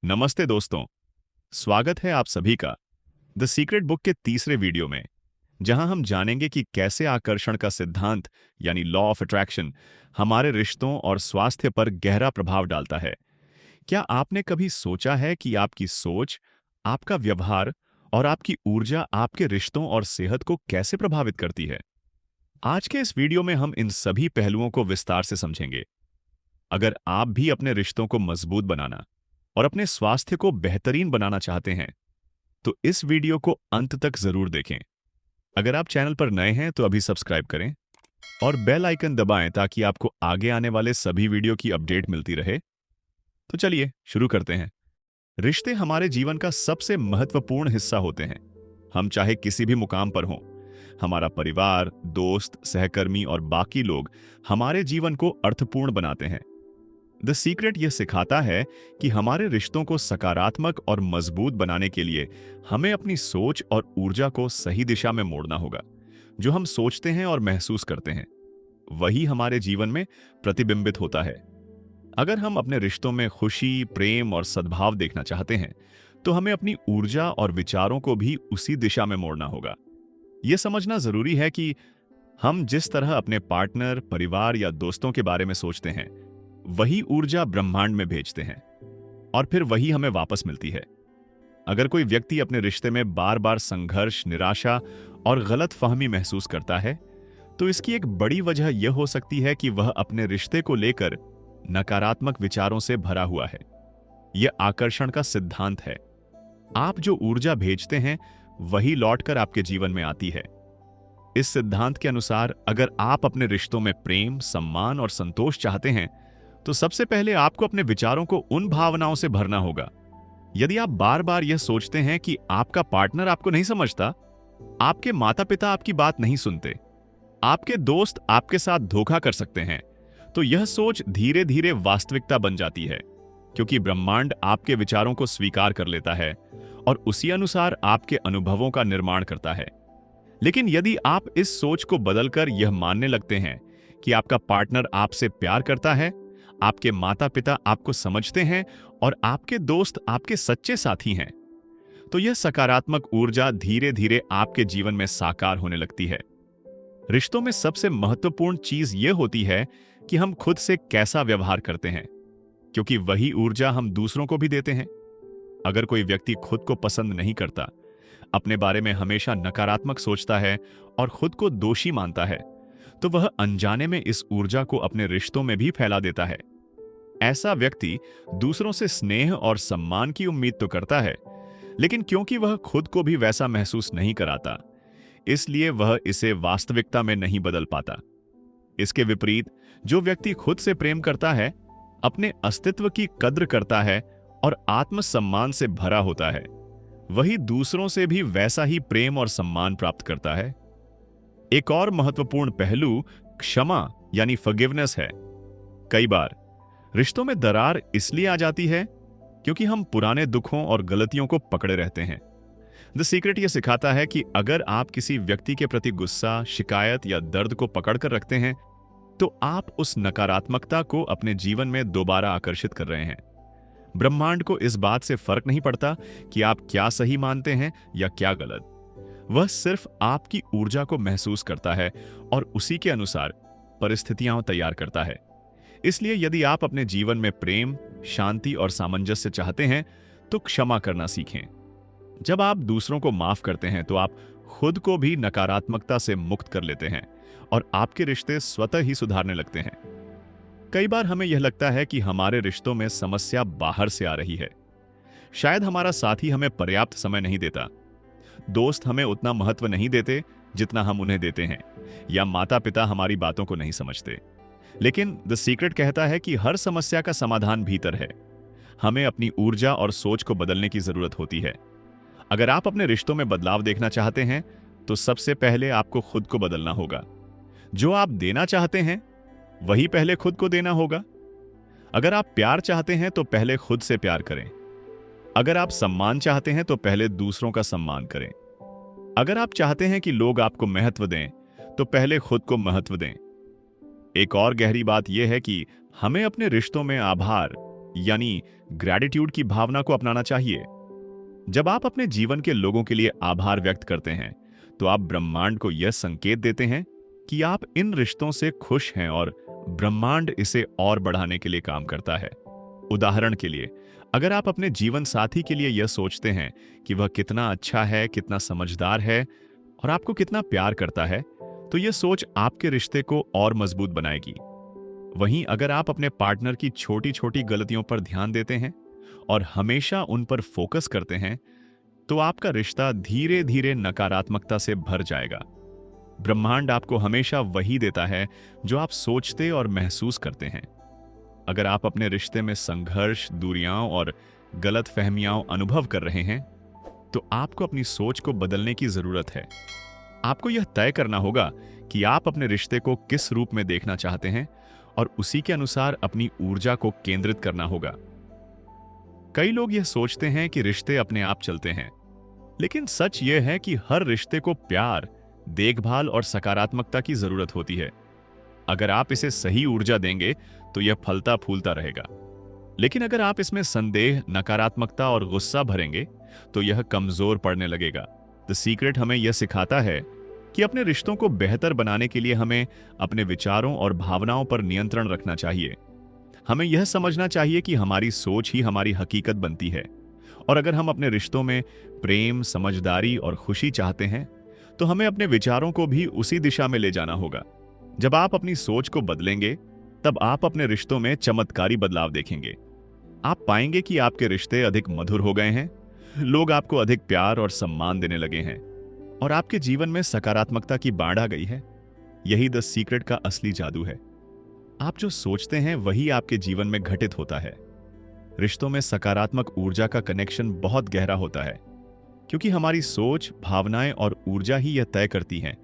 नमस्ते दोस्तों। स्वागत है आप सभी का द सीक्रेट बुक के तीसरे वीडियो में, जहां हम जानेंगे कि कैसे आकर्षण का सिद्धांत यानी लॉ ऑफ अट्रैक्शन हमारे रिश्तों और स्वास्थ्य पर गहरा प्रभाव डालता है। क्या आपने कभी सोचा है कि आपकी सोच, आपका व्यवहार और आपकी ऊर्जा आपके रिश्तों और सेहत को कैसे प्रभावित करती है? आज के इस वीडियो में हम इन सभी पहलुओं को विस्तार से समझेंगे। अगर आप भी अपने रिश्तों को मजबूत बनाना और अपने स्वास्थ्य को बेहतरीन बनाना चाहते हैं, तो इस वीडियो को अंत तक जरूर देखें। अगर आप चैनल पर नए हैं तो अभी सब्सक्राइब करें और बेल आइकन दबाएं ताकि आपको आगे आने वाले सभी वीडियो की अपडेट मिलती रहे। तो चलिए शुरू करते हैं। रिश्ते हमारे जीवन का सबसे महत्वपूर्ण हिस्सा होते हैं। हम चाहे किसी भी मुकाम पर हों, हमारा परिवार, दोस्त, सहकर्मी और बाकी लोग हमारे जीवन को अर्थपूर्ण बनाते हैं। द सीक्रेट यह सिखाता है कि हमारे रिश्तों को सकारात्मक और मजबूत बनाने के लिए हमें अपनी सोच और ऊर्जा को सही दिशा में मोड़ना होगा। जो हम सोचते हैं और महसूस करते हैं, वही हमारे जीवन में प्रतिबिंबित होता है। अगर हम अपने रिश्तों में खुशी, प्रेम और सद्भाव देखना चाहते हैं, तो हमें अपनी ऊर्जा और विचारों को भी उसी दिशा में मोड़ना होगा। यह समझना जरूरी है कि हम जिस तरह अपने पार्टनर, परिवार या दोस्तों के बारे में सोचते हैं, वही ऊर्जा ब्रह्मांड में भेजते हैं और फिर वही हमें वापस मिलती है। अगर कोई व्यक्ति अपने रिश्ते में बार बार संघर्ष, निराशा और गलत फहमी महसूस करता है, तो इसकी एक बड़ी वजह यह हो सकती है कि वह अपने रिश्ते को लेकर नकारात्मक विचारों से भरा हुआ है। यह आकर्षण का सिद्धांत है। आप जो ऊर्जा भेजते हैं, वही लौटकर आपके जीवन में आती है। इस सिद्धांत के अनुसार अगर आप अपने रिश्तों में प्रेम, सम्मान और संतोष चाहते हैं, तो सबसे पहले आपको अपने विचारों को उन भावनाओं से भरना होगा। यदि आप बार बार यह सोचते हैं कि आपका पार्टनर आपको नहीं समझता, आपके माता पिता आपकी बात नहीं सुनते, आपके दोस्त आपके साथ धोखा कर सकते हैं, तो यह सोच धीरे धीरे वास्तविकता बन जाती है, क्योंकि ब्रह्मांड आपके विचारों को स्वीकार कर लेता है और उसी अनुसार आपके अनुभवों का निर्माण करता है। लेकिन यदि आप इस सोच को बदलकर यह मानने लगते हैं कि आपका पार्टनर आपसे प्यार करता है, आपके माता पिता आपको समझते हैं और आपके दोस्त आपके सच्चे साथी हैं, तो यह सकारात्मक ऊर्जा धीरे धीरे आपके जीवन में साकार होने लगती है। रिश्तों में सबसे महत्वपूर्ण चीज यह होती है कि हम खुद से कैसा व्यवहार करते हैं, क्योंकि वही ऊर्जा हम दूसरों को भी देते हैं। अगर कोई व्यक्ति खुद को पसंद नहीं करता, अपने बारे में हमेशा नकारात्मक सोचता है और खुद को दोषी मानता है, तो वह अनजाने में इस ऊर्जा को अपने रिश्तों में भी फैला देता है। ऐसा व्यक्ति दूसरों से स्नेह और सम्मान की उम्मीद तो करता है, लेकिन क्योंकि वह खुद को भी वैसा महसूस नहीं कराता, इसलिए वह इसे वास्तविकता में नहीं बदल पाता। इसके विपरीत, जो व्यक्ति खुद से प्रेम करता है, अपने अस्तित्व की कद्र करता है और आत्मसम्मान से भरा होता है, वही दूसरों से भी वैसा ही प्रेम और सम्मान प्राप्त करता है। एक और महत्वपूर्ण पहलू क्षमा यानी फॉरगिवनेस है। कई बार रिश्तों में दरार इसलिए आ जाती है क्योंकि हम पुराने दुखों और गलतियों को पकड़े रहते हैं। द सीक्रेट यह सिखाता है कि अगर आप किसी व्यक्ति के प्रति गुस्सा, शिकायत या दर्द को पकड़कर रखते हैं, तो आप उस नकारात्मकता को अपने जीवन में दोबारा आकर्षित कर रहे हैं। ब्रह्मांड को इस बात से फर्क नहीं पड़ता कि आप क्या सही मानते हैं या क्या गलत। वह सिर्फ आपकी ऊर्जा को महसूस करता है और उसी के अनुसार परिस्थितियां तैयार करता है। इसलिए यदि आप अपने जीवन में प्रेम, शांति और सामंजस्य चाहते हैं, तो क्षमा करना सीखें। जब आप दूसरों को माफ करते हैं, तो आप खुद को भी नकारात्मकता से मुक्त कर लेते हैं और आपके रिश्ते स्वतः ही सुधारने लगते हैं। कई बार हमें यह लगता है कि हमारे रिश्तों में समस्या बाहर से आ रही है। शायद हमारा साथी हमें पर्याप्त समय नहीं देता, दोस्त हमें उतना महत्व नहीं देते जितना हम उन्हें देते हैं, या माता पिता हमारी बातों को नहीं समझते। लेकिन द सीक्रेट कहता है कि हर समस्या का समाधान भीतर है। हमें अपनी ऊर्जा और सोच को बदलने की जरूरत होती है। अगर आप अपने रिश्तों में बदलाव देखना चाहते हैं, तो सबसे पहले आपको खुद को बदलना होगा। जो आप देना चाहते हैं, वही पहले खुद को देना होगा। अगर आप प्यार चाहते हैं, तो पहले खुद से प्यार करें। अगर आप सम्मान चाहते हैं, तो पहले दूसरों का सम्मान करें। अगर आप चाहते हैं कि लोग आपको महत्व दें, तो पहले खुद को महत्व दें। एक और गहरी बात यह है कि हमें अपने रिश्तों में आभार यानी ग्रैटिट्यूड की भावना को अपनाना चाहिए। जब आप अपने जीवन के लोगों के लिए आभार व्यक्त करते हैं, तो आप ब्रह्मांड को यह संकेत देते हैं कि आप इन रिश्तों से खुश हैं और ब्रह्मांड इसे और बढ़ाने के लिए काम करता है। उदाहरण के लिए, अगर आप अपने जीवन साथी के लिए यह सोचते हैं कि वह कितना अच्छा है, कितना समझदार है और आपको कितना प्यार करता है, तो यह सोच आपके रिश्ते को और मजबूत बनाएगी। वहीं अगर आप अपने पार्टनर की छोटी छोटी गलतियों पर ध्यान देते हैं और हमेशा उन पर फोकस करते हैं, तो आपका रिश्ता धीरे धीरे नकारात्मकता से भर जाएगा। ब्रह्मांड आपको हमेशा वही देता है जो आप सोचते और महसूस करते हैं। अगर आप अपने रिश्ते में संघर्ष, दूरियां और गलत फहमियां अनुभव कर रहे हैं, तो आपको अपनी सोच को बदलने की जरूरत है। आपको यह तय करना होगा कि आप अपने रिश्ते को किस रूप में देखना चाहते हैं और उसी के अनुसार अपनी ऊर्जा को केंद्रित करना होगा। कई लोग यह सोचते हैं कि रिश्ते अपने आप चलते हैं, लेकिन सच यह है कि हर रिश्ते को प्यार, देखभाल और सकारात्मकता की जरूरत होती है। अगर आप इसे सही ऊर्जा देंगे तो यह फलता फूलता रहेगा, लेकिन अगर आप इसमें संदेह, नकारात्मकता और गुस्सा भरेंगे तो यह कमजोर पड़ने लगेगा। द सीक्रेट हमें यह सिखाता है कि अपने रिश्तों को बेहतर बनाने के लिए हमें अपने विचारों और भावनाओं पर नियंत्रण रखना चाहिए। हमें यह समझना चाहिए कि हमारी सोच ही हमारी हकीकत बनती है, और अगर हम अपने रिश्तों में प्रेम, समझदारी और खुशी चाहते हैं, तो हमें अपने विचारों को भी उसी दिशा में ले जाना होगा। जब आप अपनी सोच को बदलेंगे, तब आप अपने रिश्तों में चमत्कारी बदलाव देखेंगे। आप पाएंगे कि आपके रिश्ते अधिक मधुर हो गए हैं, लोग आपको अधिक प्यार और सम्मान देने लगे हैं, और आपके जीवन में सकारात्मकता की बाढ़ आ गई है। यही द सीक्रेट का असली जादू है। आप जो सोचते हैं वही आपके जीवन में घटित होता है। रिश्तों में सकारात्मक ऊर्जा का कनेक्शन बहुत गहरा होता है, क्योंकि हमारी सोच, भावनाएं और ऊर्जा ही यह तय करती हैं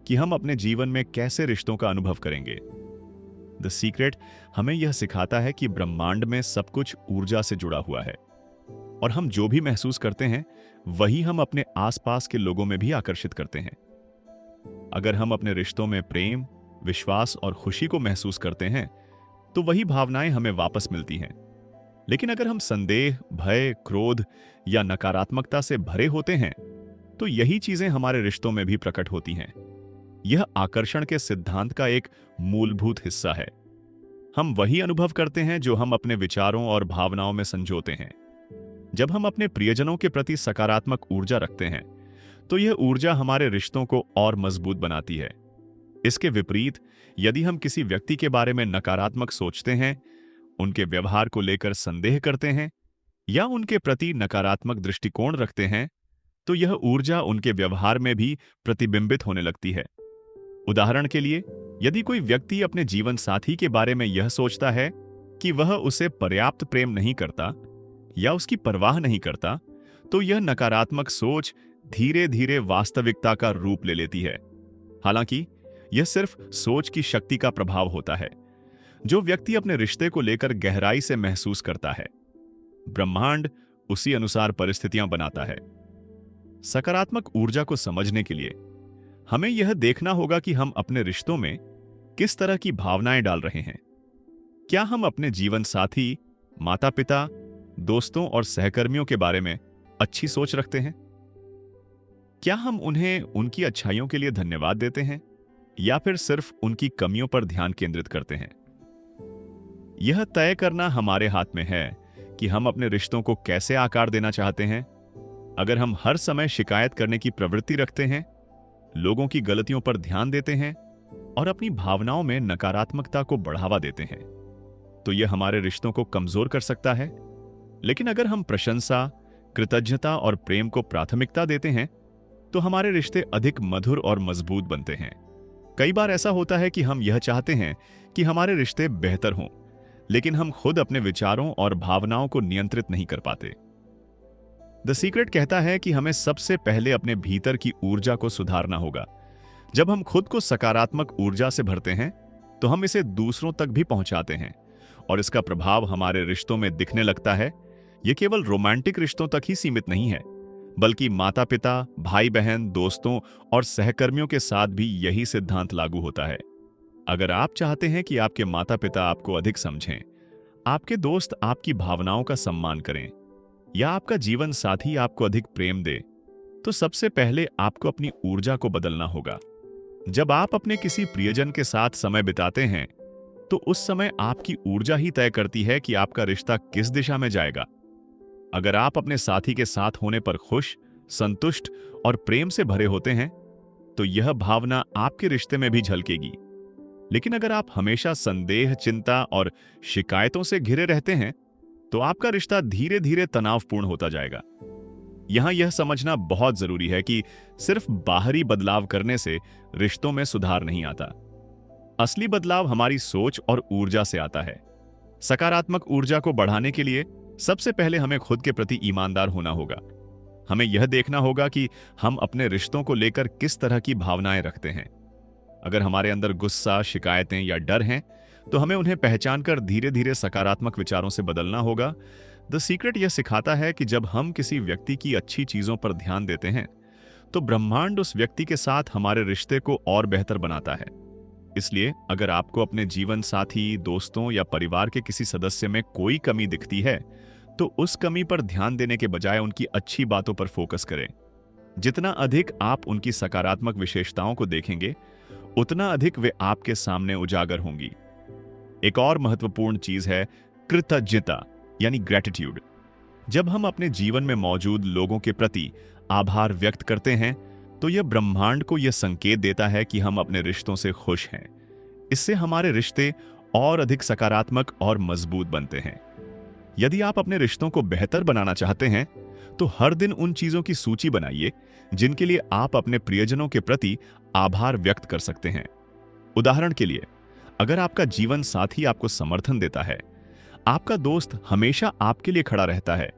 कि हम अपने जीवन में कैसे रिश्तों का अनुभव करेंगे। द सीक्रेट हमें यह सिखाता है कि ब्रह्मांड में सब कुछ ऊर्जा से जुड़ा हुआ है, और हम जो भी महसूस करते हैं वही हम अपने आसपास के लोगों में भी आकर्षित करते हैं। अगर हम अपने रिश्तों में प्रेम, विश्वास और खुशी को महसूस करते हैं, तो वही भावनाएं हमें वापस मिलती हैं। लेकिन अगर हम संदेह, भय, क्रोध या नकारात्मकता से भरे होते हैं, तो यही चीजें हमारे रिश्तों में भी प्रकट होती हैं। यह आकर्षण के सिद्धांत का एक मूलभूत हिस्सा है। हम वही अनुभव करते हैं जो हम अपने विचारों और भावनाओं में संजोते हैं। जब हम अपने प्रियजनों के प्रति सकारात्मक ऊर्जा रखते हैं, तो यह ऊर्जा हमारे रिश्तों को और मजबूत बनाती है। इसके विपरीत, यदि हम किसी व्यक्ति के बारे में नकारात्मक सोचते हैं, उनके व्यवहार को लेकर संदेह करते हैं या उनके प्रति नकारात्मक दृष्टिकोण रखते हैं, तो यह ऊर्जा उनके व्यवहार में भी प्रतिबिंबित होने लगती है। उदाहरण के लिए, यदि कोई व्यक्ति अपने जीवन साथी के बारे में यह सोचता है कि वह उसे पर्याप्त प्रेम नहीं करता या उसकी परवाह नहीं करता, तो यह नकारात्मक सोच धीरे धीरे वास्तविकता का रूप ले लेती है। हालांकि यह सिर्फ सोच की शक्ति का प्रभाव होता है। जो व्यक्ति अपने रिश्ते को लेकर गहराई से महसूस करता है, ब्रह्मांड उसी अनुसार परिस्थितियां बनाता है। सकारात्मक ऊर्जा को समझने के लिए हमें यह देखना होगा कि हम अपने रिश्तों में किस तरह की भावनाएं डाल रहे हैं। क्या हम अपने जीवन साथी, माता पिता, दोस्तों और सहकर्मियों के बारे में अच्छी सोच रखते हैं? क्या हम उन्हें उनकी अच्छाइयों के लिए धन्यवाद देते हैं या फिर सिर्फ उनकी कमियों पर ध्यान केंद्रित करते हैं? यह तय करना हमारे हाथ में है कि हम अपने रिश्तों को कैसे आकार देना चाहते हैं। अगर हम हर समय शिकायत करने की प्रवृत्ति रखते हैं, लोगों की गलतियों पर ध्यान देते हैं और अपनी भावनाओं में नकारात्मकता को बढ़ावा देते हैं, तो यह हमारे रिश्तों को कमजोर कर सकता है। लेकिन अगर हम प्रशंसा, कृतज्ञता और प्रेम को प्राथमिकता देते हैं, तो हमारे रिश्ते अधिक मधुर और मजबूत बनते हैं। कई बार ऐसा होता है कि हम यह चाहते हैं कि हमारे रिश्ते बेहतर हों, लेकिन हम खुद अपने विचारों और भावनाओं को नियंत्रित नहीं कर पाते। द सीक्रेट कहता है कि हमें सबसे पहले अपने भीतर की ऊर्जा को सुधारना होगा। जब हम खुद को सकारात्मक ऊर्जा से भरते हैं, तो हम इसे दूसरों तक भी पहुंचाते हैं और इसका प्रभाव हमारे रिश्तों में दिखने लगता है। यह केवल रोमांटिक रिश्तों तक ही सीमित नहीं है, बल्कि माता पिता, भाई बहन, दोस्तों और सहकर्मियों के साथ भी यही सिद्धांत लागू होता है। अगर आप चाहते हैं कि आपके माता पिता आपको अधिक समझें, आपके दोस्त आपकी भावनाओं का सम्मान करें या आपका जीवन साथी आपको अधिक प्रेम दे, तो सबसे पहले आपको अपनी ऊर्जा को बदलना होगा। जब आप अपने किसी प्रियजन के साथ समय बिताते हैं, तो उस समय आपकी ऊर्जा ही तय करती है कि आपका रिश्ता किस दिशा में जाएगा। अगर आप अपने साथी के साथ होने पर खुश, संतुष्ट और प्रेम से भरे होते हैं, तो यह भावना आपके रिश्ते में भी झलकेगी। लेकिन अगर आप हमेशा संदेह, चिंता और शिकायतों से घिरे रहते हैं, तो आपका रिश्ता धीरे धीरे तनावपूर्ण होता जाएगा। यहां यह समझना बहुत जरूरी है कि सिर्फ बाहरी बदलाव करने से रिश्तों में सुधार नहीं आता। असली बदलाव हमारी सोच और ऊर्जा से आता है। सकारात्मक ऊर्जा को बढ़ाने के लिए सबसे पहले हमें खुद के प्रति ईमानदार होना होगा। हमें यह देखना होगा कि हम अपने रिश्तों को लेकर किस तरह की भावनाएं रखते हैं। अगर हमारे अंदर गुस्सा, शिकायतें या डर हैं, तो हमें उन्हें पहचान कर धीरे धीरे सकारात्मक विचारों से बदलना होगा। द सीक्रेट यह सिखाता है कि जब हम किसी व्यक्ति की अच्छी चीजों पर ध्यान देते हैं, तो ब्रह्मांड उस व्यक्ति के साथ हमारे रिश्ते को और बेहतर बनाता है। इसलिए अगर आपको अपने जीवन साथी, दोस्तों या परिवार के किसी सदस्य में कोई कमी दिखती है, तो उस कमी पर ध्यान देने के बजाय उनकी अच्छी बातों पर फोकस करें। जितना अधिक आप उनकी सकारात्मक विशेषताओं को देखेंगे, उतना अधिक वे आपके सामने उजागर होंगी। एक और महत्वपूर्ण चीज है कृतज्ञता, यानी ग्रेटिट्यूड। जब हम अपने जीवन में मौजूद लोगों के प्रति आभार व्यक्त करते हैं, तो यह ब्रह्मांड को यह संकेत देता है कि हम अपने रिश्तों से खुश हैं। इससे हमारे रिश्ते और अधिक सकारात्मक और मजबूत बनते हैं। यदि आप अपने रिश्तों को बेहतर बनाना चाहते हैं, तो हर दिन उन चीजों की सूची बनाइए जिनके लिए आप अपने प्रियजनों के प्रति आभार व्यक्त कर सकते हैं। उदाहरण के लिए, अगर आपका जीवन साथी आपको समर्थन देता है, आपका दोस्त हमेशा आपके लिए खड़ा रहता है,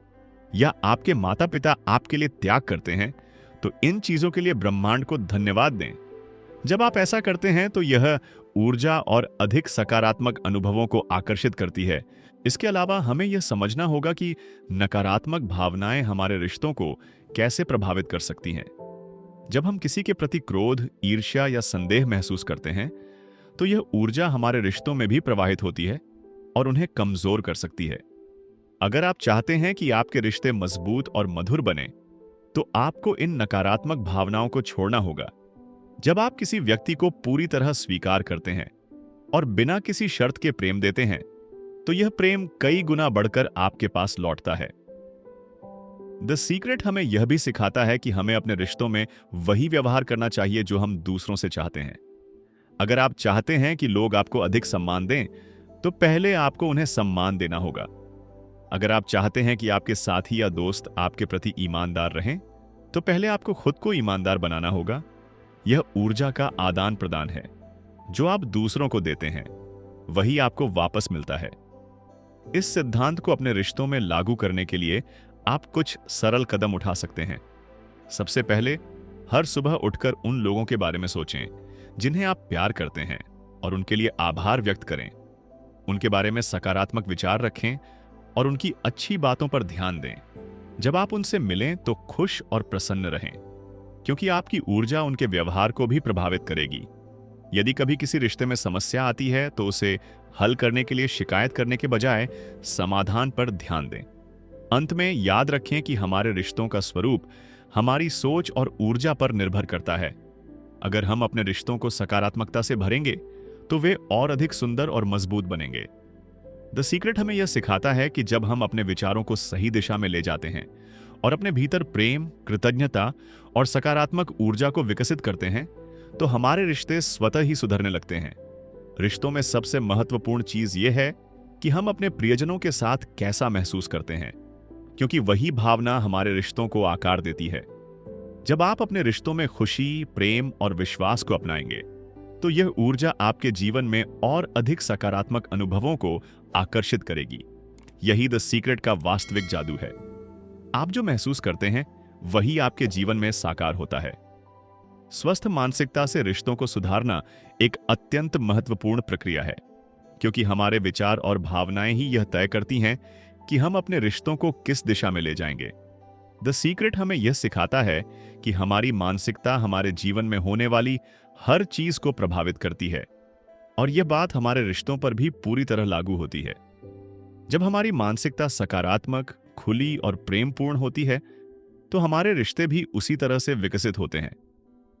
या आपके माता पिता आपके लिए त्याग करते हैं, तो इन चीजों के लिए ब्रह्मांड को धन्यवाद दें। जब आप ऐसा करते हैं, तो यह ऊर्जा और अधिक सकारात्मक अनुभवों को आकर्षित करती है। इसके अलावा हमें यह समझना होगा कि नकारात्मक भावनाएं हमारे रिश्तों को कैसे प्रभावित कर सकती हैं। जब हम किसी के प्रति क्रोध, ईर्ष्या या संदेह महसूस करते हैं, तो यह ऊर्जा हमारे रिश्तों में भी प्रवाहित होती है और उन्हें कमजोर कर सकती है। अगर आप चाहते हैं कि आपके रिश्ते मजबूत और मधुर बने, तो आपको इन नकारात्मक भावनाओं को छोड़ना होगा। जब आप किसी व्यक्ति को पूरी तरह स्वीकार करते हैं और बिना किसी शर्त के प्रेम देते हैं, तो यह प्रेम कई गुना बढ़कर आपके पास लौटता है। द सीक्रेट हमें यह भी सिखाता है कि हमें अपने रिश्तों में वही व्यवहार करना चाहिए जो हम दूसरों से चाहते हैं। अगर आप चाहते हैं कि लोग आपको अधिक सम्मान दें, तो पहले आपको उन्हें सम्मान देना होगा। अगर आप चाहते हैं कि आपके साथी या दोस्त आपके प्रति ईमानदार रहें, तो पहले आपको खुद को ईमानदार बनाना होगा। यह ऊर्जा का आदान प्रदान है। जो आप दूसरों को देते हैं, वही आपको वापस मिलता है। इस सिद्धांत को अपने रिश्तों में लागू करने के लिए आप कुछ सरल कदम उठा सकते हैं। सबसे पहले, हर सुबह उठकर उन लोगों के बारे में सोचें जिन्हें आप प्यार करते हैं और उनके लिए आभार व्यक्त करें। उनके बारे में सकारात्मक विचार रखें और उनकी अच्छी बातों पर ध्यान दें। जब आप उनसे मिलें, तो खुश और प्रसन्न रहें, क्योंकि आपकी ऊर्जा उनके व्यवहार को भी प्रभावित करेगी। यदि कभी किसी रिश्ते में समस्या आती है, तो उसे हल करने के लिए शिकायत करने के बजाय समाधान पर ध्यान दें। अंत में याद रखें कि हमारे रिश्तों का स्वरूप हमारी सोच और ऊर्जा पर निर्भर करता है। अगर हम अपने रिश्तों को सकारात्मकता से भरेंगे, तो वे और अधिक सुंदर और मजबूत बनेंगे। द सीक्रेट हमें यह सिखाता है कि जब हम अपने विचारों को सही दिशा में ले जाते हैं और अपने भीतर प्रेम, कृतज्ञता और सकारात्मक ऊर्जा को विकसित करते हैं, तो हमारे रिश्ते स्वतः ही सुधरने लगते हैं। रिश्तों में सबसे महत्वपूर्ण चीज यह है कि हम अपने प्रियजनों के साथ कैसा महसूस करते हैं, क्योंकि वही भावना हमारे रिश्तों को आकार देती है। जब आप अपने रिश्तों में खुशी, प्रेम और विश्वास को अपनाएंगे, तो यह ऊर्जा आपके जीवन में और अधिक सकारात्मक अनुभवों को आकर्षित करेगी। यही द सीक्रेट का वास्तविक जादू है। आप जो महसूस करते हैं, वही आपके जीवन में साकार होता है। स्वस्थ मानसिकता से रिश्तों को सुधारना एक अत्यंत महत्वपूर्ण प्रक्रिया है, क्योंकि हमारे विचार और भावनाएं ही यह तय करती हैं कि हम अपने रिश्तों को किस दिशा में ले जाएंगे। द सीक्रेट हमें यह सिखाता है कि हमारी मानसिकता हमारे जीवन में होने वाली हर चीज को प्रभावित करती है, और यह बात हमारे रिश्तों पर भी पूरी तरह लागू होती है। जब हमारी मानसिकता सकारात्मक, खुली और प्रेमपूर्ण होती है, तो हमारे रिश्ते भी उसी तरह से विकसित होते हैं।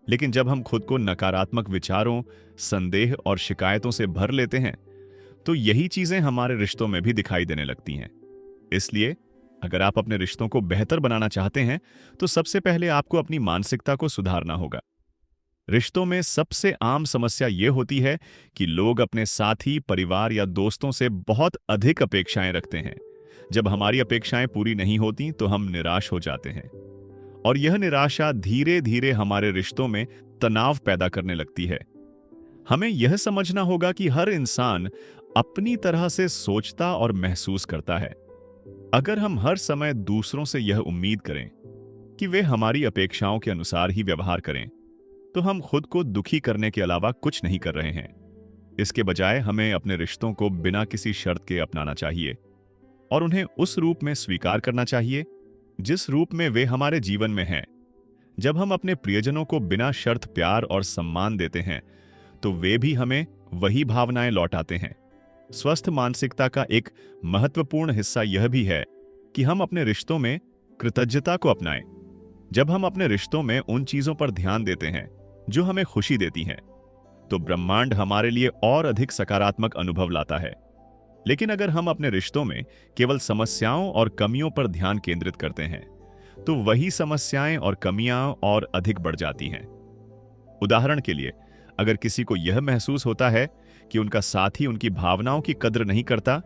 लेकिन जब हम खुद को नकारात्मक विचारों, संदेह और शिकायतों से भर लेते हैं, तो यही चीजें हमारे रिश्तों में भी दिखाई देने लगती हैं। इसलिए अगर आप अपने रिश्तों को बेहतर बनाना चाहते हैं, तो सबसे पहले आपको अपनी मानसिकता को सुधारना होगा। रिश्तों में सबसे आम समस्या यह होती है कि लोग अपने साथी, परिवार या दोस्तों से बहुत अधिक अपेक्षाएं रखते हैं। जब हमारी अपेक्षाएं पूरी नहीं होती, तो हम निराश हो जाते हैं, और यह निराशा धीरे धीरे हमारे रिश्तों में तनाव पैदा करने लगती है। हमें यह समझना होगा कि हर इंसान अपनी तरह से सोचता और महसूस करता है। अगर हम हर समय दूसरों से यह उम्मीद करें कि वे हमारी अपेक्षाओं के अनुसार ही व्यवहार करें, तो हम खुद को दुखी करने के अलावा कुछ नहीं कर रहे हैं। इसके बजाय हमें अपने रिश्तों को बिना किसी शर्त के अपनाना चाहिए और उन्हें उस रूप में स्वीकार करना चाहिए जिस रूप में वे हमारे जीवन में हैं। जब हम अपने प्रियजनों को बिना शर्त प्यार और सम्मान देते हैं, तो वे भी हमें वही भावनाएं लौटाते हैं। स्वस्थ मानसिकता का एक महत्वपूर्ण हिस्सा यह भी है कि हम अपने रिश्तों में कृतज्ञता को अपनाएं। जब हम अपने रिश्तों में उन चीजों पर ध्यान देते हैं जो हमें खुशी देती हैं, तो ब्रह्मांड हमारे लिए और अधिक सकारात्मक अनुभव लाता है। लेकिन अगर हम अपने रिश्तों में केवल समस्याओं और कमियों पर ध्यान केंद्रित करते हैं, तो वही समस्याएं और कमियां और अधिक बढ़ जाती हैं। उदाहरण के लिए, अगर किसी को यह महसूस होता है कि उनका साथी उनकी भावनाओं की कद्र नहीं करता,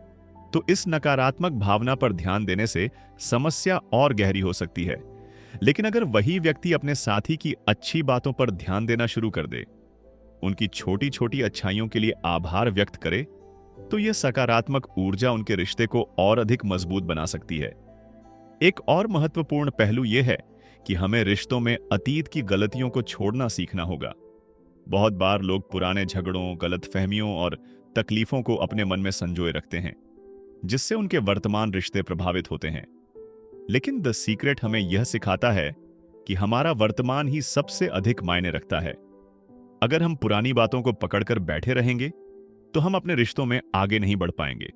तो इस नकारात्मक भावना पर ध्यान देने से समस्या और गहरी हो सकती है। लेकिन अगर वही व्यक्ति अपने साथी की अच्छी बातों पर ध्यान देना शुरू कर दे, उनकी छोटी छोटी अच्छाइयों के लिए आभार व्यक्त करे, तो यह सकारात्मक ऊर्जा उनके रिश्ते को और अधिक मजबूत बना सकती है। एक और महत्वपूर्ण पहलू यह है कि हमें रिश्तों में अतीत की गलतियों को छोड़ना सीखना होगा। बहुत बार लोग पुराने झगड़ों, गलतफहमियों और तकलीफों को अपने मन में संजोए रखते हैं, जिससे उनके वर्तमान रिश्ते प्रभावित होते हैं। लेकिन द सीक्रेट हमें यह सिखाता है कि हमारा वर्तमान ही सबसे अधिक मायने रखता है। अगर हम पुरानी बातों को पकड़कर बैठे रहेंगे, तो हम अपने रिश्तों में आगे नहीं बढ़ पाएंगे।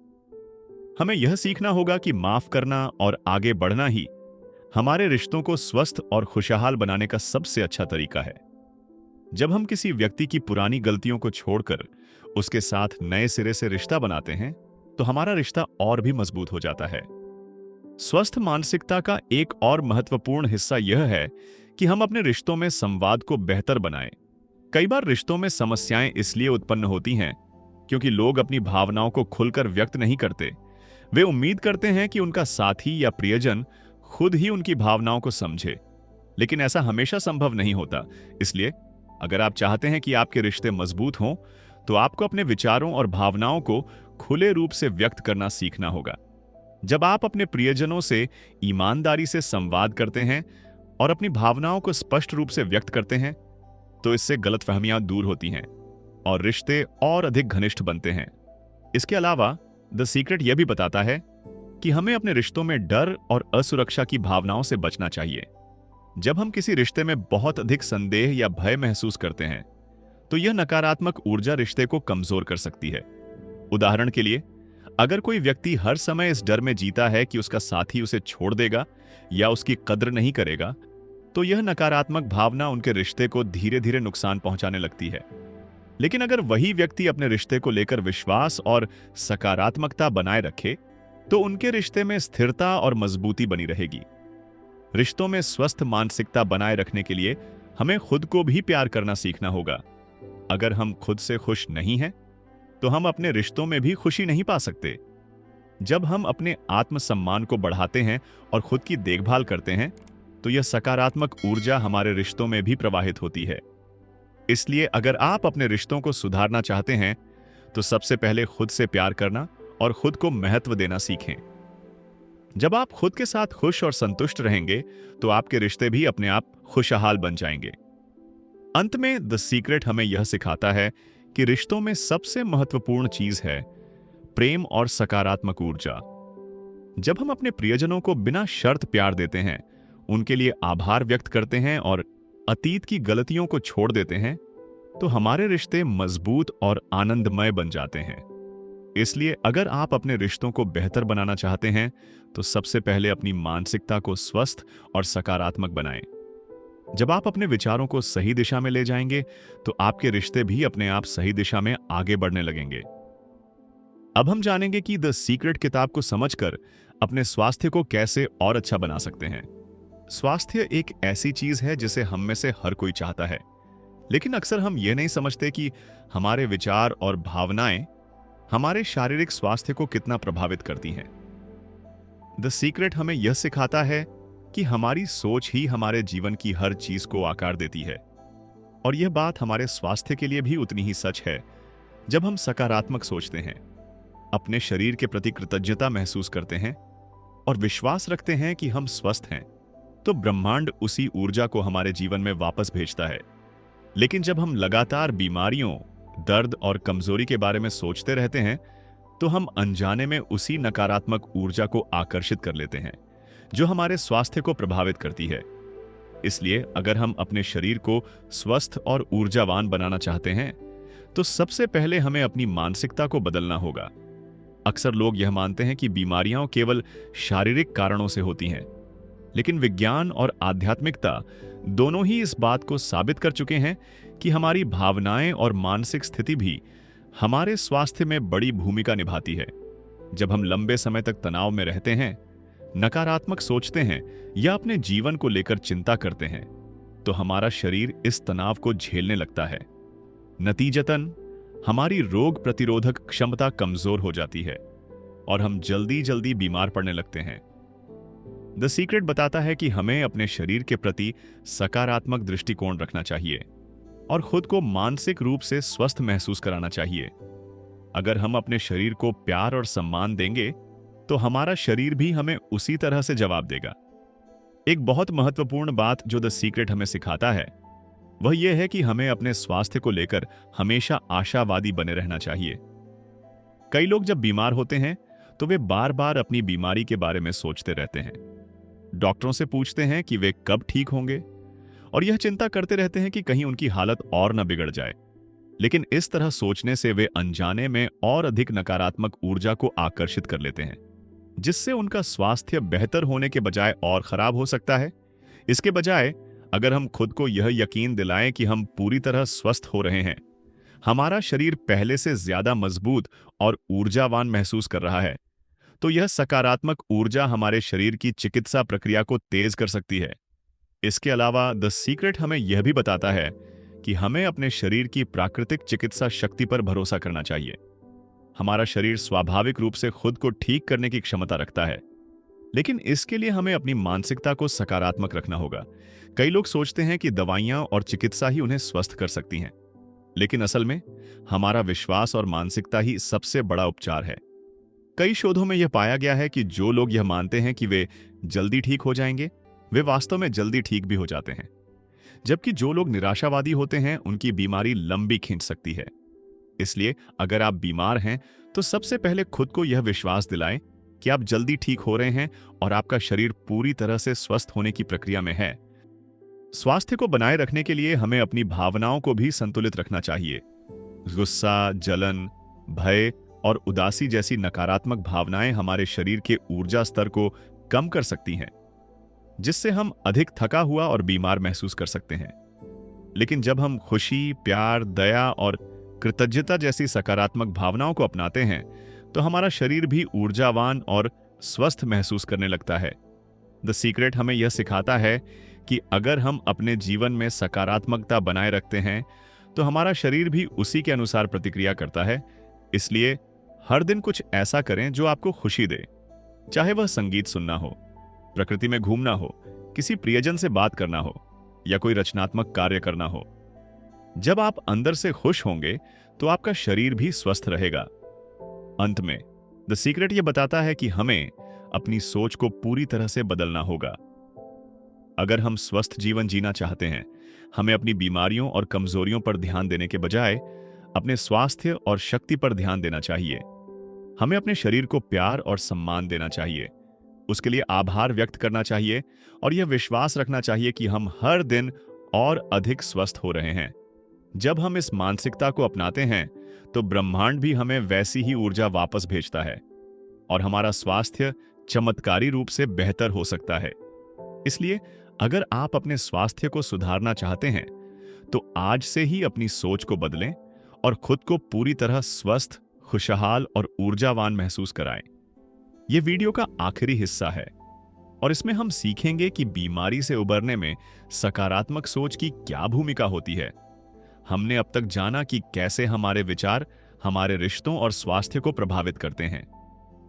हमें यह सीखना होगा कि माफ करना और आगे बढ़ना ही हमारे रिश्तों को स्वस्थ और खुशहाल बनाने का सबसे अच्छा तरीका है। जब हम किसी व्यक्ति की पुरानी गलतियों को छोड़कर उसके साथ नए सिरे से रिश्ता बनाते हैं, तो हमारा रिश्ता और भी मजबूत हो जाता है। स्वस्थ मानसिकता का एक और महत्वपूर्ण हिस्सा यह है कि हम अपने रिश्तों में संवाद को बेहतर बनाएं। कई बार रिश्तों में समस्याएं इसलिए उत्पन्न होती हैं क्योंकि लोग अपनी भावनाओं को खुलकर व्यक्त नहीं करते। वे उम्मीद करते हैं कि उनका साथी या प्रियजन खुद ही उनकी भावनाओं को समझे, लेकिन ऐसा हमेशा संभव नहीं होता। इसलिए अगर आप चाहते हैं कि आपके रिश्ते मजबूत हों, तो आपको अपने विचारों और भावनाओं को खुले रूप से व्यक्त करना सीखना होगा। जब आप अपने प्रियजनों से ईमानदारी से संवाद करते हैं और अपनी भावनाओं को स्पष्ट रूप से व्यक्त करते हैं, तो इससे गलतफहमियां दूर होती हैं और रिश्ते और अधिक घनिष्ठ बनते हैं। इसके अलावा द सीक्रेट यह भी बताता है कि हमें अपने रिश्तों में डर और असुरक्षा की भावनाओं से बचना चाहिए। जब हम किसी रिश्ते में बहुत अधिक संदेह या भय महसूस करते हैं, तो यह नकारात्मक ऊर्जा रिश्ते को कमजोर कर सकती है। उदाहरण के लिए, अगर कोई व्यक्ति हर समय इस डर में जीता है कि उसका साथी उसे छोड़ देगा या उसकी कद्र नहीं करेगा, तो यह नकारात्मक भावना उनके रिश्ते को धीरे धीरे नुकसान पहुंचाने लगती है। लेकिन अगर वही व्यक्ति अपने रिश्ते को लेकर विश्वास और सकारात्मकता बनाए रखे, तो उनके रिश्ते में स्थिरता और मजबूती बनी रहेगी। रिश्तों में स्वस्थ मानसिकता बनाए रखने के लिए हमें खुद को भी प्यार करना सीखना होगा। अगर हम खुद से खुश नहीं हैं, तो हम अपने रिश्तों में भी खुशी नहीं पा सकते। जब हम अपने आत्मसम्मान को बढ़ाते हैं और खुद की देखभाल करते हैं, तो यह सकारात्मक ऊर्जा हमारे रिश्तों में भी प्रवाहित होती है। इसलिए अगर आप अपने रिश्तों को सुधारना चाहते हैं, तो सबसे पहले खुद से प्यार करना और खुद को महत्व देना सीखें। जब आप खुद के साथ खुश और संतुष्ट रहेंगे, तो आपके रिश्ते भी अपने आप खुशहाल बन जाएंगे। अंत में द सीक्रेट हमें यह सिखाता है कि रिश्तों में सबसे महत्वपूर्ण चीज है प्रेम और सकारात्मक ऊर्जा। जब हम अपने प्रियजनों को बिना शर्त प्यार देते हैं, उनके लिए आभार व्यक्त करते हैं और अतीत की गलतियों को छोड़ देते हैं, तो हमारे रिश्ते मजबूत और आनंदमय बन जाते हैं। इसलिए अगर आप अपने रिश्तों को बेहतर बनाना चाहते हैं तो सबसे पहले अपनी मानसिकता को स्वस्थ और सकारात्मक बनाएं। जब आप अपने विचारों को सही दिशा में ले जाएंगे तो आपके रिश्ते भी अपने आप सही दिशा में आगे बढ़ने लगेंगे। अब हम जानेंगे कि द सीक्रेट किताब को समझकर अपने स्वास्थ्य को कैसे और अच्छा बना सकते हैं। स्वास्थ्य एक ऐसी चीज है जिसे हम में से हर कोई चाहता है, लेकिन अक्सर हम यह नहीं समझते कि हमारे विचार और भावनाएं हमारे शारीरिक स्वास्थ्य को कितना प्रभावित करती हैं। द सीक्रेट हमें यह सिखाता है कि हमारी सोच ही हमारे जीवन की हर चीज को आकार देती है, और यह बात हमारे स्वास्थ्य के लिए भी उतनी ही सच है। जब हम सकारात्मक सोचते हैं, अपने शरीर के प्रति कृतज्ञता महसूस करते हैं और विश्वास रखते हैं कि हम स्वस्थ हैं, तो ब्रह्मांड उसी ऊर्जा को हमारे जीवन में वापस भेजता है। लेकिन जब हम लगातार बीमारियों, दर्द और कमजोरी के बारे में सोचते रहते हैं, तो हम अनजाने में उसी नकारात्मक ऊर्जा को आकर्षित कर लेते हैं जो हमारे स्वास्थ्य को प्रभावित करती है। इसलिए अगर हम अपने शरीर को स्वस्थ और ऊर्जावान बनाना चाहते हैं तो सबसे पहले हमें अपनी मानसिकता को बदलना होगा। अक्सर लोग यह मानते हैं कि बीमारियां केवल शारीरिक कारणों से होती हैं, लेकिन विज्ञान और आध्यात्मिकता दोनों ही इस बात को साबित कर चुके हैं कि हमारी भावनाएं और मानसिक स्थिति भी हमारे स्वास्थ्य में बड़ी भूमिका निभाती है। जब हम लंबे समय तक तनाव में रहते हैं, नकारात्मक सोचते हैं या अपने जीवन को लेकर चिंता करते हैं, तो हमारा शरीर इस तनाव को झेलने लगता है। नतीजतन हमारी रोग प्रतिरोधक क्षमता कमजोर हो जाती है और हम जल्दी जल्दी बीमार पड़ने लगते हैं। द सीक्रेट बताता है कि हमें अपने शरीर के प्रति सकारात्मक दृष्टिकोण रखना चाहिए और खुद को मानसिक रूप से स्वस्थ महसूस कराना चाहिए। अगर हम अपने शरीर को प्यार और सम्मान देंगे तो हमारा शरीर भी हमें उसी तरह से जवाब देगा। एक बहुत महत्वपूर्ण बात जो द सीक्रेट हमें सिखाता है वह यह है कि हमें अपने स्वास्थ्य को लेकर हमेशा आशावादी बने रहना चाहिए। कई लोग जब बीमार होते हैं तो वे बार बार अपनी बीमारी के बारे में सोचते रहते हैं, डॉक्टरों से पूछते हैं कि वे कब ठीक होंगे और यह चिंता करते रहते हैं कि कहीं उनकी हालत और न बिगड़ जाए। लेकिन इस तरह सोचने से वे अनजाने में और अधिक नकारात्मक ऊर्जा को आकर्षित कर लेते हैं, जिससे उनका स्वास्थ्य बेहतर होने के बजाय और खराब हो सकता है। इसके बजाय अगर हम खुद को यह यकीन दिलाएं कि हम पूरी तरह स्वस्थ हो रहे हैं, हमारा शरीर पहले से ज्यादा मजबूत और ऊर्जावान महसूस कर रहा है, तो यह सकारात्मक ऊर्जा हमारे शरीर की चिकित्सा प्रक्रिया को तेज कर सकती है। इसके अलावा द सीक्रेट हमें यह भी बताता है कि हमें अपने शरीर की प्राकृतिक चिकित्सा शक्ति पर भरोसा करना चाहिए। हमारा शरीर स्वाभाविक रूप से खुद को ठीक करने की क्षमता रखता है, लेकिन इसके लिए हमें अपनी मानसिकता को सकारात्मक रखना होगा। कई लोग सोचते हैं कि दवाइयां और चिकित्सा ही उन्हें स्वस्थ कर सकती हैं, लेकिन असल में हमारा विश्वास और मानसिकता ही सबसे बड़ा उपचार है। कई शोधों में यह पाया गया है कि जो लोग यह मानते हैं कि वे जल्दी ठीक हो जाएंगे, वे वास्तव में जल्दी ठीक भी हो जाते हैं, जबकि जो लोग निराशावादी होते हैं उनकी बीमारी लंबी खींच सकती है। इसलिए अगर आप बीमार हैं तो सबसे पहले खुद को यह विश्वास दिलाएं कि आप जल्दी ठीक हो रहे हैं और आपका शरीर पूरी तरह से स्वस्थ होने की प्रक्रिया में है। स्वास्थ्य को बनाए रखने के लिए हमें अपनी भावनाओं को भी संतुलित रखना चाहिए। गुस्सा, जलन, भय और उदासी जैसी नकारात्मक भावनाएं हमारे शरीर के ऊर्जा स्तर को कम कर सकती हैं, जिससे हम अधिक थका हुआ और बीमार महसूस कर सकते हैं। लेकिन जब हम खुशी, प्यार, दया और कृतज्ञता जैसी सकारात्मक भावनाओं को अपनाते हैं तो हमारा शरीर भी ऊर्जावान और स्वस्थ महसूस करने लगता है। द सीक्रेट हमें यह सिखाता है कि अगर हम अपने जीवन में सकारात्मकता बनाए रखते हैं तो हमारा शरीर भी उसी के अनुसार प्रतिक्रिया करता है। इसलिए हर दिन कुछ ऐसा करें जो आपको खुशी दे, चाहे वह संगीत सुनना हो, प्रकृति में घूमना हो, किसी प्रियजन से बात करना हो या कोई रचनात्मक कार्य करना हो। जब आप अंदर से खुश होंगे तो आपका शरीर भी स्वस्थ रहेगा। अंत में द सीक्रेट यह बताता है कि हमें अपनी सोच को पूरी तरह से बदलना होगा। अगर हम स्वस्थ जीवन जीना चाहते हैं, हमें अपनी बीमारियों और कमजोरियों पर ध्यान देने के बजाय अपने स्वास्थ्य और शक्ति पर ध्यान देना चाहिए। हमें अपने शरीर को प्यार और सम्मान देना चाहिए, उसके लिए आभार व्यक्त करना चाहिए और यह विश्वास रखना चाहिए कि हम हर दिन और अधिक स्वस्थ हो रहे हैं। जब हम इस मानसिकता को अपनाते हैं तो ब्रह्मांड भी हमें वैसी ही ऊर्जा वापस भेजता है और हमारा स्वास्थ्य चमत्कारी रूप से बेहतर हो सकता है। इसलिए अगर आप अपने स्वास्थ्य को सुधारना चाहते हैं तो आज से ही अपनी सोच को बदलें और खुद को पूरी तरह स्वस्थ, खुशहाल और ऊर्जावान महसूस कराएं। यह वीडियो का आखिरी हिस्सा है और इसमें हम सीखेंगे कि बीमारी से उबरने में सकारात्मक सोच की क्या भूमिका होती है। हमने अब तक जाना कि कैसे हमारे विचार हमारे रिश्तों और स्वास्थ्य को प्रभावित करते हैं,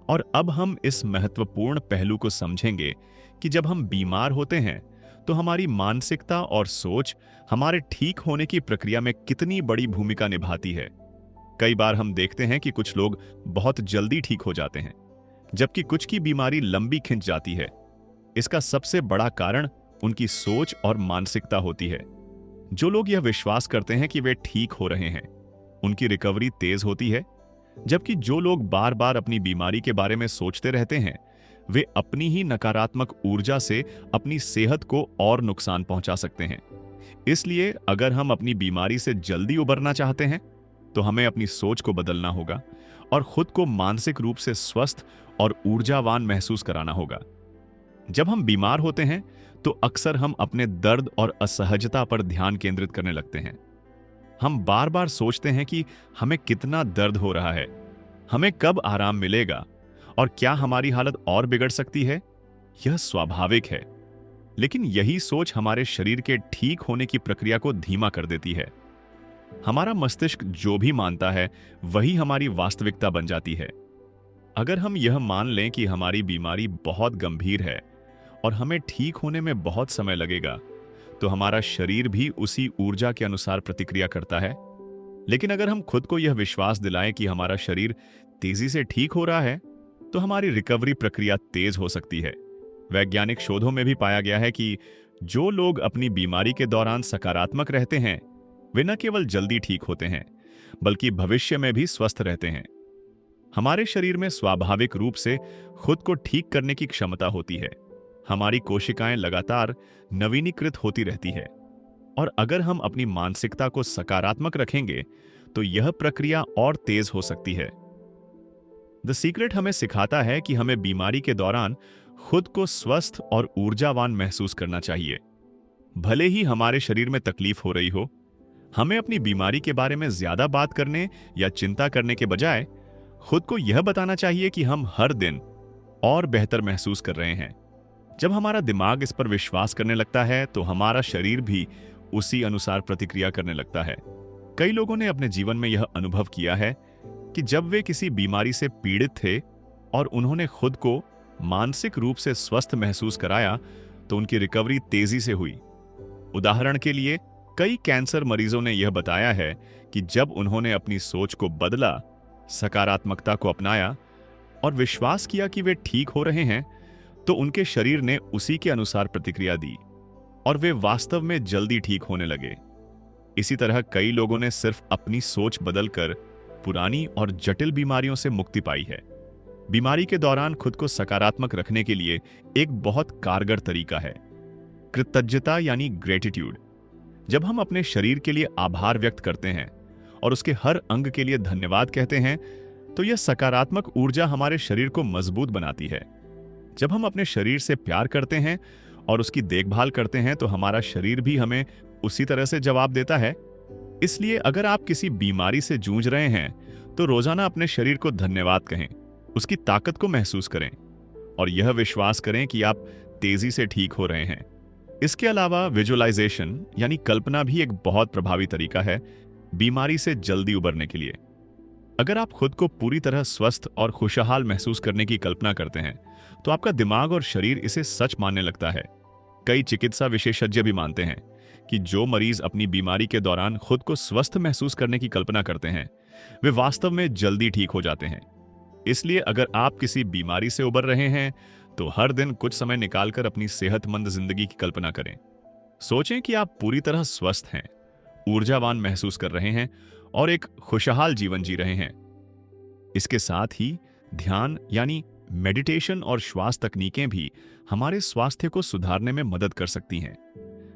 और अब हम इस महत्वपूर्ण पहलू को समझेंगे कि जब हम बीमार होते हैं तो हमारी मानसिकता और सोच हमारे ठीक होने की प्रक्रिया में कितनी बड़ी भूमिका निभाती है। कई बार हम देखते हैं कि कुछ लोग बहुत जल्दी ठीक हो जाते हैं, जबकि कुछ की बीमारी लंबी खिंच जाती है। इसका सबसे बड़ा कारण उनकी सोच और मानसिकता होती है। जो लोग यह विश्वास करते हैं कि वे ठीक हो रहे हैं, उनकी रिकवरी तेज होती है, जबकि जो लोग बार बार अपनी बीमारी के बारे में सोचते रहते हैं, वे अपनी ही नकारात्मक ऊर्जा से अपनी सेहत को और नुकसान पहुंचा सकते हैं। इसलिए अगर हम अपनी बीमारी से जल्दी उबरना चाहते हैं तो हमें अपनी सोच को बदलना होगा और खुद को मानसिक रूप से स्वस्थ और ऊर्जावान महसूस कराना होगा। जब हम बीमार होते हैं तो अक्सर हम अपने दर्द और असहजता पर ध्यान केंद्रित करने लगते हैं। हम बार बार सोचते हैं कि हमें कितना दर्द हो रहा है, हमें कब आराम मिलेगा और क्या हमारी हालत और बिगड़ सकती है। यह स्वाभाविक है, लेकिन यही सोच हमारे शरीर के ठीक होने की प्रक्रिया को धीमा कर देती है। हमारा मस्तिष्क जो भी मानता है वही हमारी वास्तविकता बन जाती है। अगर हम यह मान लें कि हमारी बीमारी बहुत गंभीर है और हमें ठीक होने में बहुत समय लगेगा, तो हमारा शरीर भी उसी ऊर्जा के अनुसार प्रतिक्रिया करता है। लेकिन अगर हम खुद को यह विश्वास दिलाएं कि हमारा शरीर तेजी से ठीक हो रहा है, तो हमारी रिकवरी प्रक्रिया तेज हो सकती है। वैज्ञानिक शोधों में भी पाया गया है कि जो लोग अपनी बीमारी के दौरान सकारात्मक रहते हैं, वे न केवल जल्दी ठीक होते हैं, बल्कि भविष्य में भी स्वस्थ रहते हैं। हमारे शरीर में स्वाभाविक रूप से खुद को ठीक करने की क्षमता होती है। हमारी कोशिकाएं लगातार नवीनीकृत होती रहती है, और अगर हम अपनी मानसिकता को सकारात्मक रखेंगे तो यह प्रक्रिया और तेज हो सकती है। द सीक्रेट हमें सिखाता है कि हमें बीमारी के दौरान खुद को स्वस्थ और ऊर्जावान महसूस करना चाहिए। भले ही हमारे शरीर में तकलीफ हो रही हो, हमें अपनी बीमारी के बारे में ज्यादा बात करने या चिंता करने के बजाय खुद को यह बताना चाहिए कि हम हर दिन और बेहतर महसूस कर रहे हैं। जब हमारा दिमाग इस पर विश्वास करने लगता है तो हमारा शरीर भी उसी अनुसार प्रतिक्रिया करने लगता है। कई लोगों ने अपने जीवन में यह अनुभव किया है कि जब वे किसी बीमारी से पीड़ित थे और उन्होंने खुद को मानसिक रूप से स्वस्थ महसूस कराया तो उनकी रिकवरी तेजी से हुई। उदाहरण के लिए, कई कैंसर मरीजों ने यह बताया है कि जब उन्होंने अपनी सोच को बदला, सकारात्मकता को अपनाया और विश्वास किया कि वे ठीक हो रहे हैं, तो उनके शरीर ने उसी के अनुसार प्रतिक्रिया दी और वे वास्तव में जल्दी ठीक होने लगे। इसी तरह कई लोगों ने सिर्फ अपनी सोच बदलकर पुरानी और जटिल बीमारियों से मुक्ति पाई है। बीमारी के दौरान खुद को सकारात्मक रखने के लिए एक बहुत कारगर तरीका है कृतज्ञता, यानी ग्रेटिट्यूड। जब हम अपने शरीर के लिए आभार व्यक्त करते हैं और उसके हर अंग के लिए धन्यवाद कहते हैं, तो यह सकारात्मक ऊर्जा हमारे शरीर को मजबूत बनाती है। जब हम अपने शरीर से प्यार करते हैं और उसकी देखभाल करते हैं, तो हमारा शरीर भी हमें उसी तरह से जवाब देता है। इसलिए अगर आप किसी बीमारी से जूझ रहे हैं, तो रोजाना अपने शरीर को धन्यवाद कहें, उसकी ताकत को महसूस करें और यह विश्वास करें कि आप तेजी से ठीक हो रहे हैं। इसके अलावा विजुअलाइजेशन, यानी कल्पना, भी एक बहुत प्रभावी तरीका है बीमारी से जल्दी उबरने के लिए। अगर आप खुद को पूरी तरह स्वस्थ और खुशहाल महसूस करने की कल्पना करते हैं, तो आपका दिमाग और शरीर इसे सच मानने लगता है। कई चिकित्सा विशेषज्ञ भी मानते हैं कि जो मरीज अपनी बीमारी के दौरान खुद को स्वस्थ महसूस करने की कल्पना करते हैं, वे वास्तव में जल्दी ठीक हो जाते हैं। इसलिए अगर आप किसी बीमारी से उबर रहे हैं, तो हर दिन कुछ समय निकालकर अपनी सेहतमंद जिंदगी की कल्पना करें। सोचें कि आप पूरी तरह स्वस्थ हैं, ऊर्जावान महसूस कर रहे हैं और एक खुशहाल जीवन जी रहे हैं। इसके साथ ही ध्यान, यानी मेडिटेशन और श्वास तकनीकें भी हमारे स्वास्थ्य को सुधारने में मदद कर सकती हैं।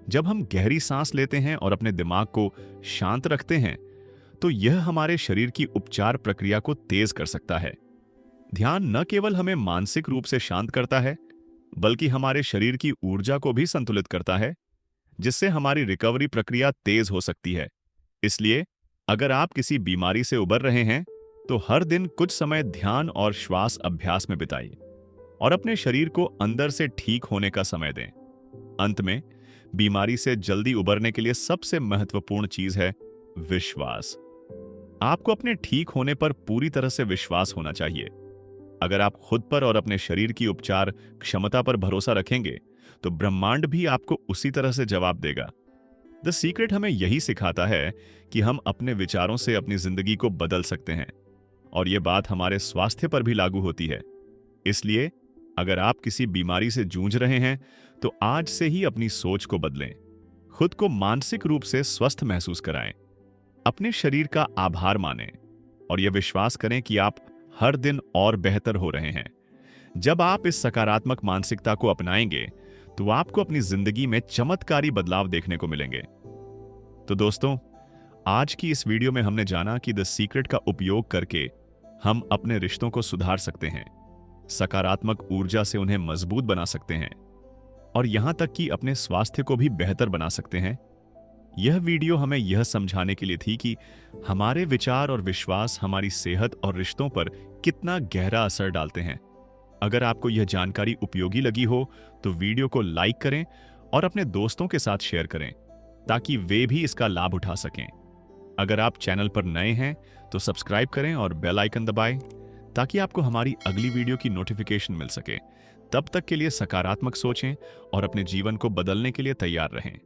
जब हम गहरी सांस लेते हैं और अपने दिमाग को शांत रखते हैं, तो यह हमारे शरीर की उपचार प्रक्रिया को तेज कर सकता है। ध्यान न केवल हमें मानसिक रूप से शांत करता है, बल्कि हमारे शरीर की ऊर्जा को भी संतुलित करता है, जिससे हमारी रिकवरी प्रक्रिया तेज हो सकती है। इसलिए अगर आप किसी बीमारी से उबर रहे हैं, तो हर दिन कुछ समय ध्यान और श्वास अभ्यास में बिताइए और अपने शरीर को अंदर से ठीक होने का समय दें। अंत में, बीमारी से जल्दी उबरने के लिए सबसे महत्वपूर्ण चीज है विश्वास। आपको अपने ठीक होने पर पूरी तरह से विश्वास होना चाहिए। अगर आप खुद पर और अपने शरीर की उपचार क्षमता पर भरोसा रखेंगे, तो ब्रह्मांड भी आपको उसी तरह से जवाब देगा। द सीक्रेट हमें यही सिखाता है कि हम अपने विचारों से अपनी जिंदगी को बदल सकते हैं, और यह बात हमारे स्वास्थ्य पर भी लागू होती है। इसलिए अगर आप किसी बीमारी से जूझ रहे हैं, तो आज से ही अपनी सोच को बदलें, खुद को मानसिक रूप से स्वस्थ महसूस कराएं, अपने शरीर का आभार मानें और यह विश्वास करें कि आप हर दिन और बेहतर हो रहे हैं। जब आप इस सकारात्मक मानसिकता को अपनाएंगे, तो आपको अपनी जिंदगी में चमत्कारी बदलाव देखने को मिलेंगे। तो दोस्तों, आज की इस वीडियो में हमने जाना कि द सीक्रेट का उपयोग करके हम अपने रिश्तों को सुधार सकते हैं, सकारात्मक ऊर्जा से उन्हें मजबूत बना सकते हैं और यहां तक कि अपने स्वास्थ्य को भी बेहतर बना सकते हैं। यह वीडियो हमें यह समझाने के लिए थी कि हमारे विचार और विश्वास हमारी सेहत और रिश्तों पर कितना गहरा असर डालते हैं। अगर आपको यह जानकारी उपयोगी लगी हो, तो वीडियो को लाइक करें और अपने दोस्तों के साथ शेयर करें, ताकि वे भी इसका लाभ उठा सकें। अगर आप चैनल पर नए हैं, तो सब्सक्राइब करें और बेल आइकन दबाएं, ताकि आपको हमारी अगली वीडियो की नोटिफिकेशन मिल सके। तब तक के लिए सकारात्मक सोचें और अपने जीवन को बदलने के लिए तैयार रहें।